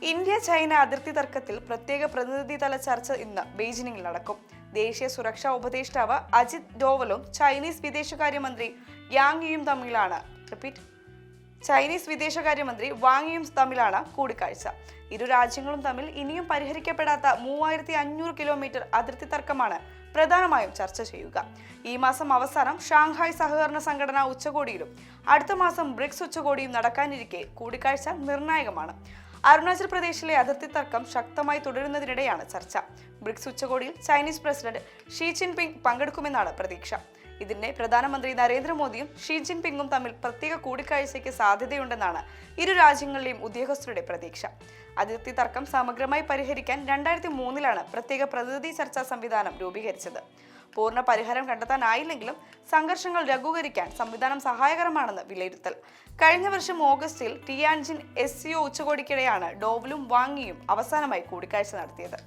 India China അതിർത്തി തർക്കത്തിൽ പ്രത്യേക പ്രതിനിധിതല ചർച്ച ഇന്ന് ബെയ്ജിങ്ങിൽ നടക്കും. ദേശീയ സുരക്ഷാ ഉപദേഷ്ടാവ് അജിത് ഡോവലും ചൈനീസ് വിദേശകാര്യമന്ത്രി വാങ് യിയും തമ്മിലാണ് കൂടിക്കാഴ്ച. ഇരു രാജ്യങ്ങളും തമ്മിൽ ഇനിയും പരിഹരിക്കപ്പെടാത്ത 3500 കിലോമീറ്റർ അതിർത്തി തർക്കമാണ് പ്രധാനമായും ചർച്ച ചെയ്യുക. ഈ മാസം അവസാനം ഷാങ്ഹായ് സഹകരണ സംഘടന ഉച്ചകോടിയിലും അടുത്ത മാസം ബ്രിക്സ് ഉച്ചകോടിയും നടക്കാനിരിക്കെ കൂടിക്കാഴ്ച നിർണായകമാണ്. അരുണാചൽ പ്രദേശിലെ അതിർത്തി തർക്കം ശക്തമായി തുടരുന്നതിനിടെയാണ് ചർച്ച. ബ്രിക്സ് ഉച്ചകോടിയിൽ ചൈനീസ് പ്രസിഡന്റ് ഷീ ജിൻപിങ് പങ്കെടുക്കുമെന്നാണ് പ്രതീക്ഷ. ഇതിന്റെ പ്രധാനമന്ത്രി നരേന്ദ്രമോദിയും ഷീ ജിൻപിങ്ങും തമ്മിൽ പ്രത്യേക കൂടിക്കാഴ്ചയ്ക്ക് സാധ്യതയുണ്ടെന്നാണ് ഇരു രാജ്യങ്ങളിലെയും ഉദ്യോഗസ്ഥരുടെ പ്രതീക്ഷ. അതിർത്തി തർക്കം സമഗ്രമായി പരിഹരിക്കാൻ 2003 പ്രത്യേക പ്രതിനിധി ചർച്ചാ സംവിധാനം രൂപീകരിച്ചത്. പൂർണ്ണ പരിഹാരം കണ്ടെത്താനായില്ലെങ്കിലും സംഘർഷങ്ങൾ ലഘൂകരിക്കാൻ സംവിധാനം സഹായകരമാണെന്ന് വിലയിരുത്തൽ. കഴിഞ്ഞ വർഷം ഓഗസ്റ്റിൽ ടിയാൻജിൻ SCO ഉച്ചകോടിക്കിടെയാണ് ഡോവലും വാങ് യിയും അവസാനമായി കൂടിക്കാഴ്ച നടത്തിയത്.